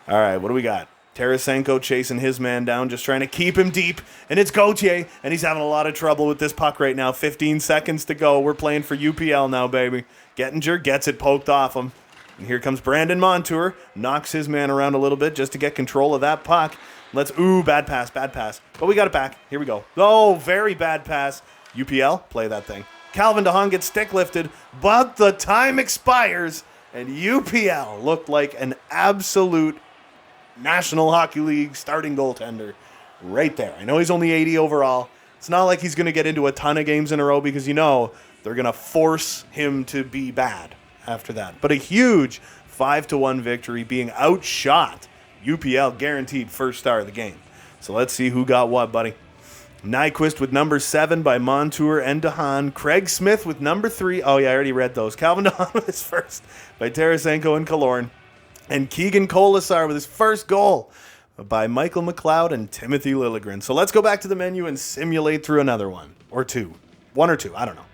S1: All right, what do we got? Tarasenko chasing his man down, just trying to keep him deep. And it's Gauthier, and he's having a lot of trouble with this puck right now. 15 seconds to go. We're playing for UPL now, baby. Gettinger gets it poked off him. And here comes Brandon Montour. Knocks his man around a little bit just to get control of that puck. Bad pass. But we got it back. Here we go. Oh, very bad pass. UPL, play that thing. Calvin DeHaan gets stick lifted, but the time expires, and UPL looked like an absolute National Hockey League starting goaltender right there. I know he's only 80 overall. It's not like he's going to get into a ton of games in a row because, they're going to force him to be bad after that. But a huge 5-1 victory, being outshot. UPL guaranteed first star of the game. So let's see who got what, buddy. Nyquist with number 7 by Montour and DeHaan. Craig Smith with number 3. Oh, yeah, I already read those. Calvin DeHaan with his first by Tarasenko and Killorn. And Keegan Colasar with his first goal by Michael McLeod and Timothy Liljegren. So let's go back to the menu and simulate through another one. Or two. One or two. I don't know.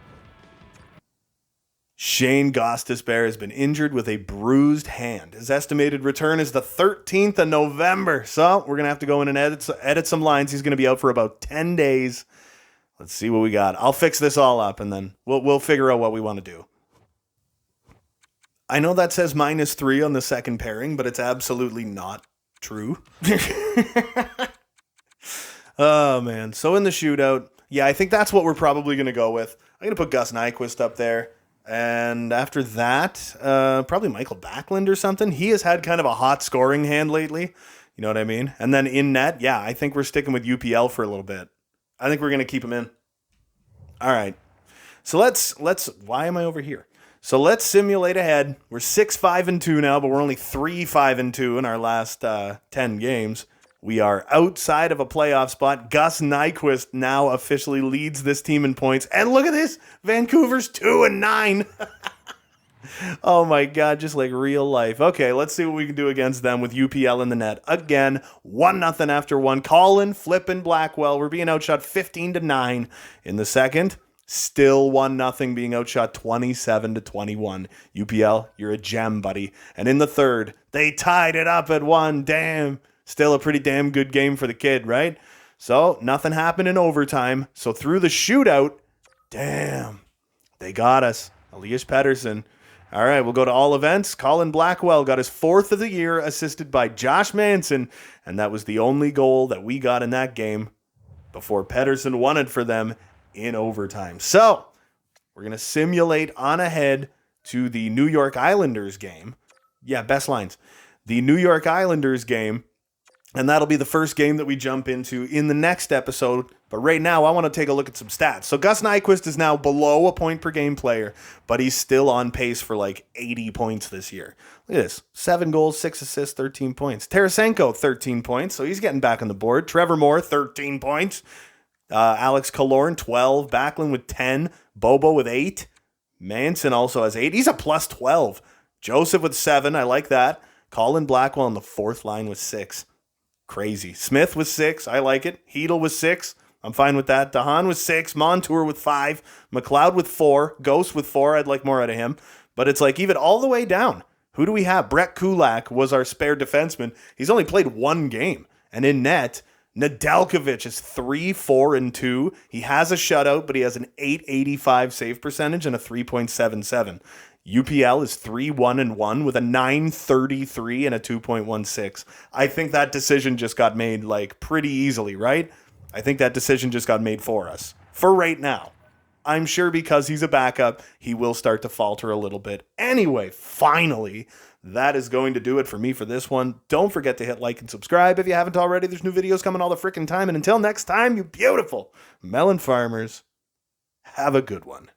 S1: Shane Gostisbehere has been injured with a bruised hand. His estimated return is the 13th of November. So we're going to have to go in and edit some lines. He's going to be out for about 10 days. Let's see what we got. I'll fix this all up, and then we'll figure out what we want to do. I know that says -3 on the second pairing, but it's absolutely not true. Oh, man. So in the shootout, I think that's what we're probably going to go with. I'm going to put Gus Nyquist up there. And after that, probably Michael Backlund or something. He has had kind of a hot scoring hand lately. You know what I mean? And then in net, I think we're sticking with UPL for a little bit. I think we're going to keep him in. All right. So let's why am I over here? So let's simulate ahead. We're 6-5-2 now, but we're only 3-5-2 in our last 10 games. We are outside of a playoff spot. Gus Nyquist now officially leads this team in points. And look at this. Vancouver's 2-9. Oh my God, just like real life. Okay, let's see what we can do against them with UPL in the net. Again, 1-0 after one. Colin, Flippin, Blackwell. We're being outshot 15-9 in the second. Still 1-0, being outshot 27-21. UPL, you're a gem, buddy. And in the third, they tied it up at 1. Damn. Still a pretty damn good game for the kid, right? So, nothing happened in overtime. So, through the shootout, damn, they got us. Elias Pettersson. All right, we'll go to all events. Colin Blackwell got his 4th of the year, assisted by Josh Manson. And that was the only goal that we got in that game before Pettersson won it for them in overtime. So, we're going to simulate on ahead to the New York Islanders game. Yeah, best lines. The New York Islanders game. And that'll be the first game that we jump into in the next episode. But right now, I want to take a look at some stats. So Gus Nyquist is now below a point per game player, but he's still on pace for like 80 points this year. Look at this. 7 goals, 6 assists, 13 points. Tarasenko, 13 points, so he's getting back on the board. Trevor Moore, 13 points. Alex Killorn, 12. Backlund with 10. Bobo with 8. Manson also has 8. He's a plus 12. Joseph with 7. I like that. Colin Blackwell on the 4th line with 6. Crazy. Smith with 6. I like it. Hedl with 6. I'm fine with that. DeHaan with 6. Montour with 5. McLeod with 4. Ghost with 4. I'd like more out of him. But it's like even all the way down. Who do we have? Brett Kulak was our spare defenseman. He's only played 1 game. And in net, Nedeljkovic is 3-4-2. He has a shutout, but he has an .885 save percentage and a 3.77. UPL is 3-1-1 with a .933 and a 2.16. I think that decision just got made like pretty easily, right? I think that decision just got made for us. For right now. I'm sure because he's a backup, he will start to falter a little bit. Anyway, finally, that is going to do it for me for this one. Don't forget to hit like and subscribe if you haven't already. There's new videos coming all the frickin' time. And until next time, you beautiful melon farmers, have a good one.